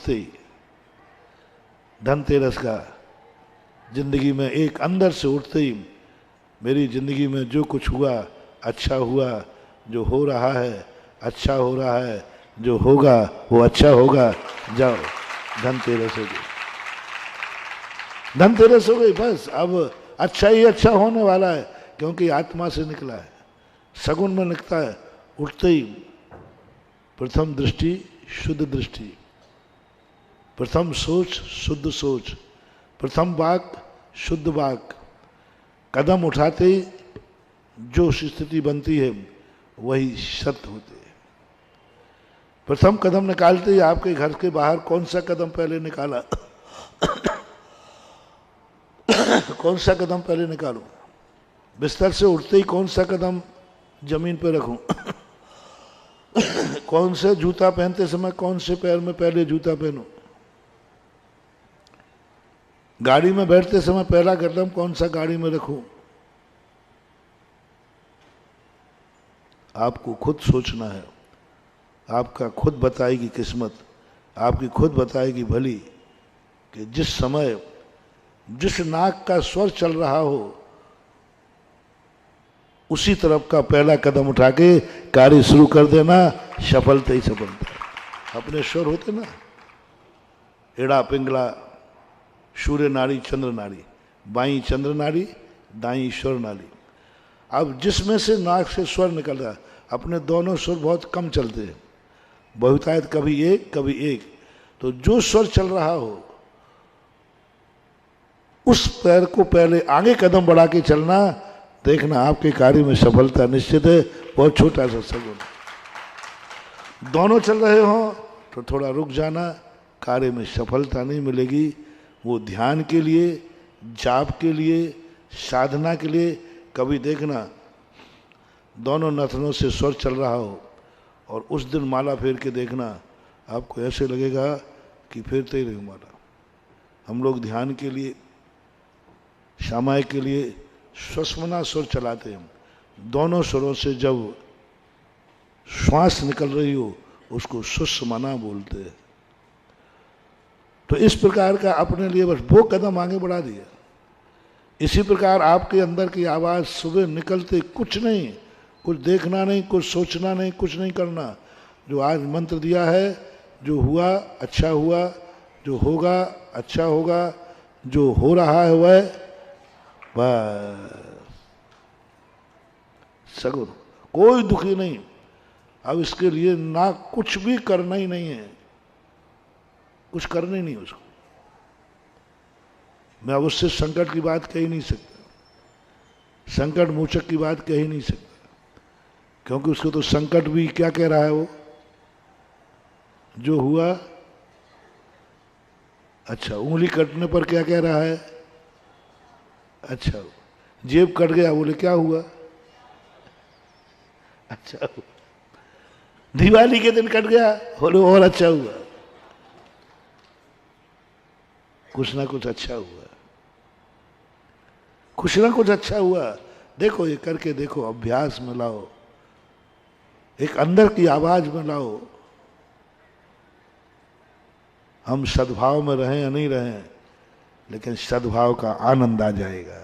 उठते ही, धनतेरस का जिंदगी में एक अंदर से उठते ही मेरी जिंदगी में जो कुछ हुआ अच्छा हुआ, जो हो रहा है अच्छा हो रहा है, जो होगा वो अच्छा होगा। जाओ, धनतेरस हो गई, धनतेरस हो गई, बस अब अच्छा ही अच्छा होने वाला है, क्योंकि आत्मा से निकला है, सगुन में निकलता है। उठते ही प्रथम दृष्टि शुद्ध दृष्टि, प्रथम सोच शुद्ध सोच, प्रथम वाक शुद्ध वाक। कदम उठाते ही जो स्थिति बनती है वही सत्य होती है। प्रथम कदम निकालते ही आपके घर के बाहर कौन सा कदम पहले निकाला कौन सा कदम पहले निकालूं? बिस्तर से उठते ही कौन सा कदम जमीन पर रखूं? कौन से जूता पहनते समय कौन से पैर में पहले जूता पहनूं? गाड़ी में बैठते समय पहला कदम कौन सा गाड़ी में रखूं? आपको खुद सोचना है, आपका खुद बताएगी किस्मत, आपकी खुद बताएगी भली कि जिस समय जिस नाक का स्वर चल रहा हो उसी तरफ का पहला कदम उठा के कार्य शुरू कर देना, सफलता ही सफलता है। अपने स्वर होते ना, एड़ा पिंगला, सूर्य नाड़ी चंद्र नाड़ी, बाई चंद्र नाड़ी दाई ईश्वर नाड़ी। अब जिसमें से नाक से स्वर निकल रहा है, अपने दोनों स्वर बहुत कम चलते हैं, बहुतायत कभी एक कभी एक, तो जो स्वर चल रहा हो उस पैर को पहले आगे कदम बढ़ा के चलना, देखना आपके कार्य में सफलता निश्चित है। बहुत छोटा सा सगुन, दोनों चल रहे हो तो थोड़ा रुक जाना, कार्य में सफलता नहीं मिलेगी। वो ध्यान के लिए, जाप के लिए, साधना के लिए, कभी देखना दोनों नथनों से स्वर चल रहा हो और उस दिन माला फेर के देखना, आपको ऐसे लगेगा कि फेरते ही रहे माला। हम लोग ध्यान के लिए, सामायिक के लिए स्वस्मना स्वर चलाते हैं, दोनों स्वरों से जब श्वास निकल रही हो उसको सुषमना बोलते हैं। तो इस प्रकार का अपने लिए बस वो कदम आगे बढ़ा दिया। इसी प्रकार आपके अंदर की आवाज़ सुबह निकलते कुछ नहीं, कुछ देखना नहीं, कुछ सोचना नहीं, कुछ नहीं करना, जो आज मंत्र दिया है, जो हुआ अच्छा हुआ, जो होगा अच्छा होगा, जो हो रहा है वह बस सगुन, कोई दुखी नहीं। अब इसके लिए ना कुछ भी करना ही नहीं है, कुछ करना ही नहीं उसको। मैं अब उससे संकट की बात कह ही नहीं सकता, संकट मोचक की बात कह ही नहीं सकता, क्योंकि उसको तो संकट भी क्या कह रहा है, वो जो हुआ अच्छा, उंगली कटने पर क्या कह रहा है, अच्छा, जेब कट गया, बोले क्या हुआ, अच्छा हुआ। दिवाली के दिन कट गया, बोले और अच्छा हुआ। कुछ ना कुछ अच्छा हुआ, कुछ ना कुछ अच्छा हुआ। देखो ये करके देखो, अभ्यास में लाओ, एक अंदर की आवाज में लाओ। हम सद्भाव में रहें या नहीं रहें, लेकिन सद्भाव का आनंद आ जाएगा।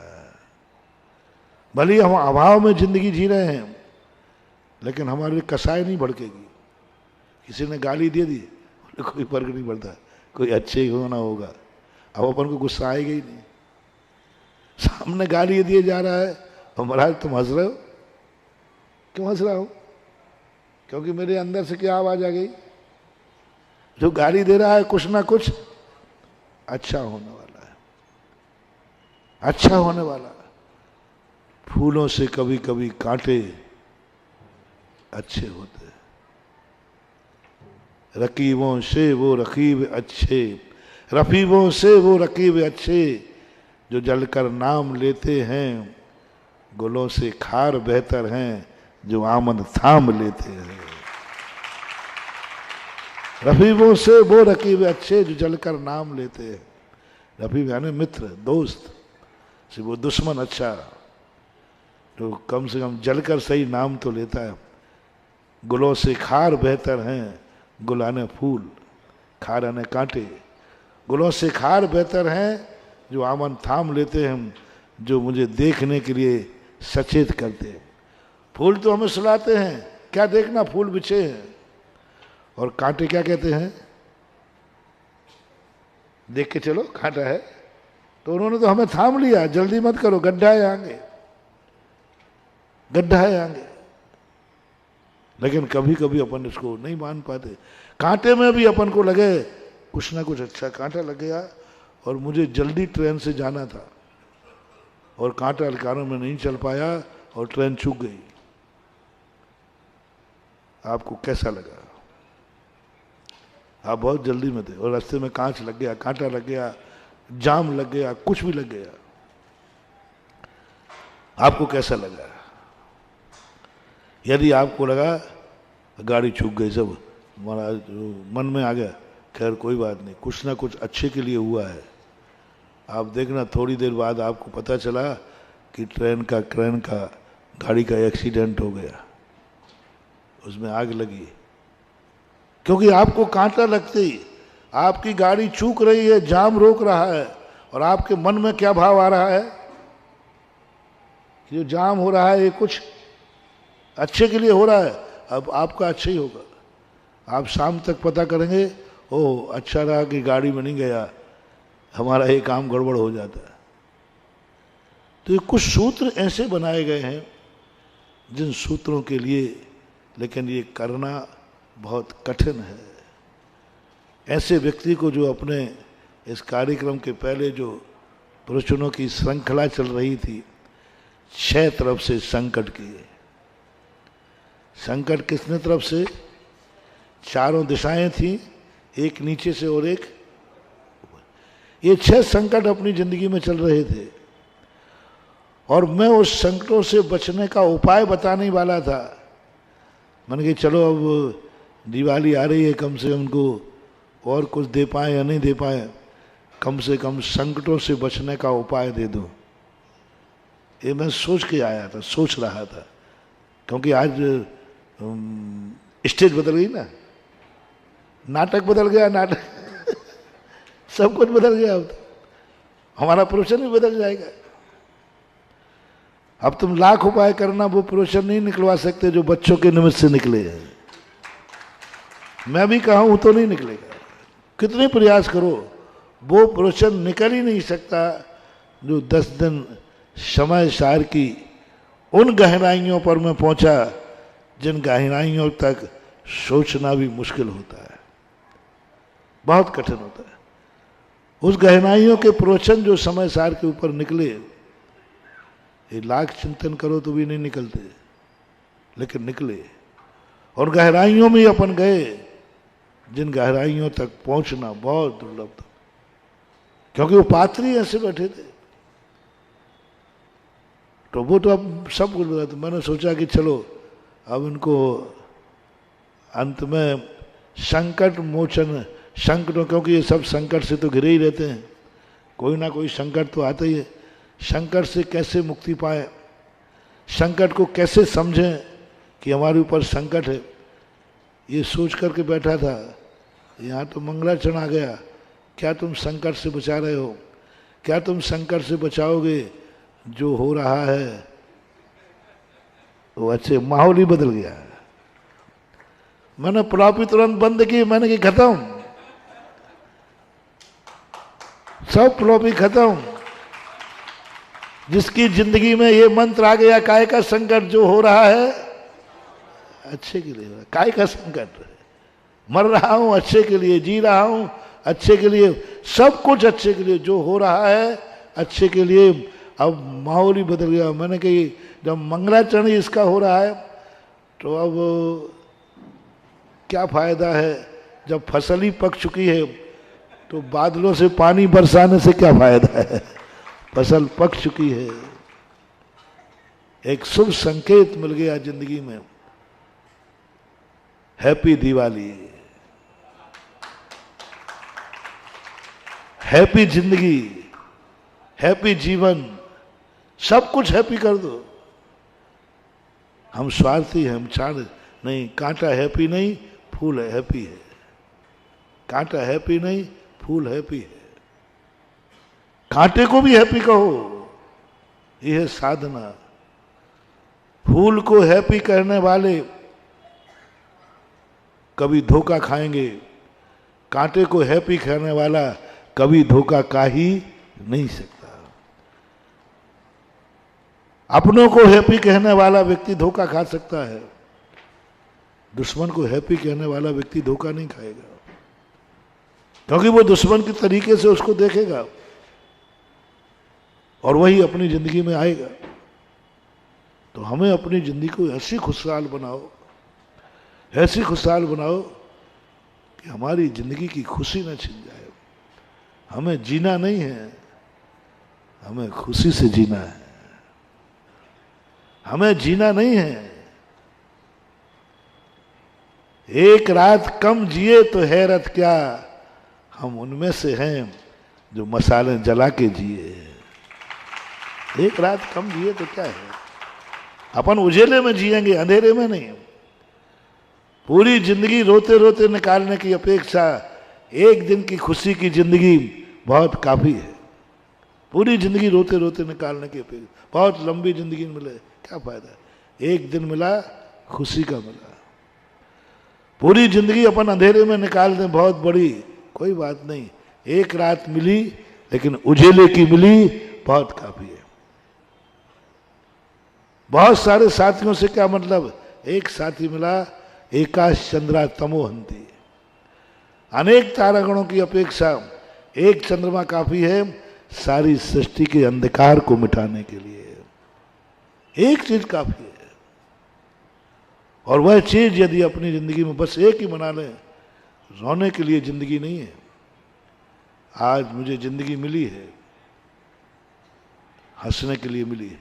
भले हम अभाव में जिंदगी जी रहे हैं, लेकिन हमारे लिए कसाई नहीं भड़केगी। किसी ने गाली दे दी, कोई फर्क नहीं पड़ता, कोई अच्छे ही होना होगा, अब अपन को गुस्सा आएगा ही नहीं। सामने गाली दिए जा रहा है और महाराज तुम हंस रहे हो, क्यों हंस रहा हो? क्योंकि मेरे अंदर से क्या आवाज आ गई, जो गाली दे रहा है कुछ ना कुछ अच्छा होने वाला है, अच्छा होने वाला है। फूलों से कभी कभी कांटे अच्छे होते हैं, रकीबों से वो रकीब अच्छे, रफीबों से वो रकीब अच्छे, जो जलकर नाम लेते हैं, गुलों से खार बेहतर हैं, जो आमन थाम लेते हैं। रफीबों से वो रकीब अच्छे, जो जलकर नाम लेते हैं। रफीब यानी मित्र, दोस्त से वो दुश्मन अच्छा, तो कम से कम जलकर सही नाम तो लेता है। गुलों से खार बेहतर हैं, गुलाने फूल, खार यानी कांटे। गुलों से खार बेहतर हैं जो आमन थाम लेते हैं, जो मुझे देखने के लिए सचेत करते हैं। फूल तो हमें सुलाते हैं, क्या देखना फूल बिछे हैं, और कांटे क्या कहते हैं, देख के चलो कांटा है। तो उन्होंने तो हमें थाम लिया, जल्दी मत करो, गड्ढा है आगे, गड्ढा है आगे। लेकिन कभी कभी अपन इसको नहीं मान पाते। कांटे में भी अपन को लगे कुछ ना कुछ अच्छा कांटा लग गया, और मुझे जल्दी ट्रेन से जाना था और कांटा के कारण में नहीं चल पाया और ट्रेन चूक गई। आपको कैसा लगा? आप बहुत जल्दी में थे और रास्ते में कांच लग गया, कांटा लग गया, जाम लग गया, कुछ भी लग गया, आपको कैसा लगा? यदि आपको लगा गाड़ी चूक गई, सब हमारा मन में आ गया, खैर कोई बात नहीं, कुछ ना कुछ अच्छे के लिए हुआ है। आप देखना थोड़ी देर बाद आपको पता चला कि ट्रेन का गाड़ी का एक्सीडेंट हो गया, उसमें आग लगी, क्योंकि आपको कांटा लगते ही आपकी गाड़ी चूक रही है, जाम रोक रहा है, और आपके मन में क्या भाव आ रहा है? जो जाम हो रहा है ये कुछ अच्छे के लिए हो रहा है, अब आपका अच्छा ही होगा। आप शाम तक पता करेंगे, ओह अच्छा रहा कि गाड़ी में नहीं गया, हमारा ये काम गड़बड़ हो जाता है। तो ये कुछ सूत्र ऐसे बनाए गए हैं जिन सूत्रों के लिए, लेकिन ये करना बहुत कठिन है। ऐसे व्यक्ति को जो अपने इस कार्यक्रम के पहले जो प्रवचनों की श्रृंखला चल रही थी, 6 तरफ से संकट किए। संकट किसने तरफ से? चारों दिशाएं थी, एक नीचे से और एक, ये 6 संकट अपनी जिंदगी में चल रहे थे, और मैं उस संकटों से बचने का उपाय बताने वाला था। मैंने कहा चलो अब दिवाली आ रही है, कम से कम उनको और कुछ दे पाए या नहीं दे पाए, कम से कम संकटों से बचने का उपाय दे दो। ये मैं सोच के आया था, सोच रहा था, क्योंकि आज स्टेज बदल गई ना, नाटक बदल गया, नाटक सब कुछ बदल गया। अब तो हमारा प्रवचन भी बदल जाएगा। अब तुम लाख उपाय करना, वो प्रवचन नहीं निकलवा सकते जो बच्चों के निमित्त से निकले हैं। मैं भी कहूं तो नहीं निकलेगा, कितने प्रयास करो, वो प्रवचन निकल ही नहीं सकता जो 10 दिन समय सार की उन गहराइयों पर मैं पहुंचा जिन गहराइयों तक सोचना भी मुश्किल होता है, बहुत कठिन होता है। उस गहराइयों के प्रवचन जो समय सार के ऊपर निकले, ये लाख चिंतन करो तो भी नहीं निकलते, लेकिन निकले। और गहराइयों में अपन गए जिन गहराइयों तक पहुंचना बहुत दुर्लभ था, क्योंकि वो पात्री ऐसे बैठे थे। तो वो तो अब सब कुछ बता, तो मैंने सोचा कि चलो अब इनको अंत में संकट मोचन, संकटों, क्योंकि ये सब संकट से तो घिरे ही रहते हैं, कोई ना कोई संकट तो आता ही है। संकट से कैसे मुक्ति पाए, संकट को कैसे समझें कि हमारे ऊपर संकट है, ये सोच करके बैठा था। यहाँ तो मंगलाचरण आ गया, क्या तुम संकट से बचा रहे हो? क्या तुम संकट से बचाओगे? जो हो रहा है वो अच्छे माहौल ही बदल गया। मैंने प्रॉफी तुरंत बंद की, मैंने की खत्म, सब फ्लॉपी खत्म। जिसकी जिंदगी में ये मंत्र आ गया, काय का संकट जो हो रहा है अच्छे के लिए, काय का संकट, मर रहा हूं अच्छे के लिए, जी रहा हूं अच्छे के लिए, सब कुछ अच्छे के लिए, जो हो रहा है अच्छे के लिए। अब माहौल ही बदल गया। मैंने कही जब मंगलाचरण इसका हो रहा है तो अब क्या फायदा है? जब फसल ही पक चुकी है तो बादलों से पानी बरसाने से क्या फायदा है? फसल पक चुकी है। एक शुभ संकेत मिल गया जिंदगी में, हैप्पी दिवाली, हैप्पी जिंदगी, हैप्पी जीवन, सब कुछ हैप्पी कर दो। हम स्वार्थी हैं, हम चाह नहीं, कांटा हैप्पी नहीं, फूल है हैप्पी है। कांटा हैप्पी नहीं, फूल हैप्पी है। कांटे को भी हैप्पी कहो, यह है साधना। फूल को हैप्पी करने वाले कभी धोखा खाएंगे, कांटे को हैप्पी करने वाला कभी धोखा खा ही नहीं सकता। अपनों को हैप्पी कहने वाला व्यक्ति धोखा खा सकता है, दुश्मन को हैप्पी कहने वाला व्यक्ति धोखा नहीं खाएगा, क्योंकि वो दुश्मन के तरीके से उसको देखेगा और वही अपनी जिंदगी में आएगा। तो हमें अपनी जिंदगी को ऐसी खुशहाल बनाओ, ऐसी खुशहाल बनाओ कि हमारी जिंदगी की खुशी न छिन जाए। हमें जीना नहीं है, हमें खुशी से जीना है। हमें जीना नहीं है, एक रात कम जिए तो हैरत क्या, हम उनमें से हैं जो मसाले जला के जिए। एक रात कम जिए तो क्या है, अपन उजेले में जिएंगे, अंधेरे में नहीं। पूरी जिंदगी रोते रोते निकालने की अपेक्षा एक दिन की खुशी की जिंदगी बहुत काफी है। पूरी जिंदगी रोते रोते निकालने की अपेक्षा बहुत लंबी जिंदगी मिले क्या फायदा, एक दिन मिला खुशी का मिला। पूरी जिंदगी अपन अंधेरे में निकाल दें बहुत बड़ी, कोई बात नहीं, एक रात मिली लेकिन उजेले की मिली बहुत काफी है। बहुत सारे साथियों से क्या मतलब, एक साथी मिला एकाश चंद्रा तमोहंती। अनेक तारागणों की अपेक्षा एक चंद्रमा काफी है सारी सृष्टि के अंधकार को मिटाने के लिए। एक चीज काफी है, और वह चीज यदि अपनी जिंदगी में बस एक ही बना लें, रोने के लिए जिंदगी नहीं है। आज मुझे जिंदगी मिली है, हंसने के लिए मिली है,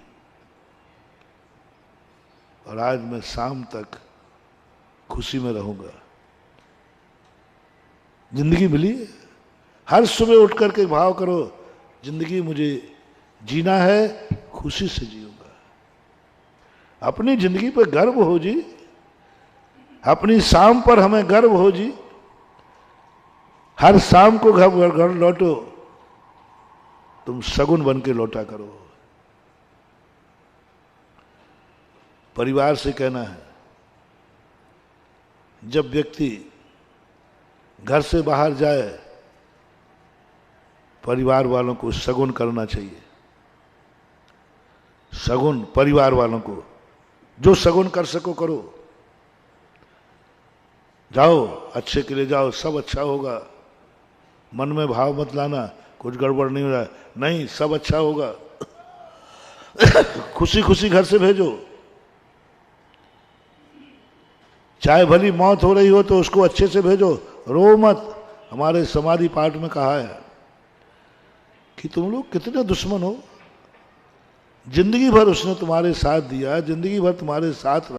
और आज मैं शाम तक खुशी में रहूंगा। जिंदगी मिली है, हर सुबह उठ करके भाव करो जिंदगी मुझे जीना है, खुशी से जीऊंगा। अपनी जिंदगी पर गर्व हो जी, अपनी शाम पर हमें गर्व हो जी। हर शाम को घर लौटो, तुम शगुन बन के लौटा करो। परिवार से कहना है, जब व्यक्ति घर से बाहर जाए परिवार वालों को शगुन करना चाहिए। शगुन परिवार वालों को जो शगुन कर सको करो। जाओ, अच्छे के लिए जाओ, सब अच्छा होगा। मन में भाव मत लाना कुछ गड़बड़ नहीं हो रहा है, नहीं सब अच्छा होगा। खुशी खुशी घर से भेजो। चाहे भली मौत हो रही हो तो उसको अच्छे से भेजो, रो मत। हमारे समाधि पाठ में कहा है कि तुम लोग कितने दुश्मन हो, जिंदगी भर उसने तुम्हारे साथ दिया, जिंदगी भर तुम्हारे साथ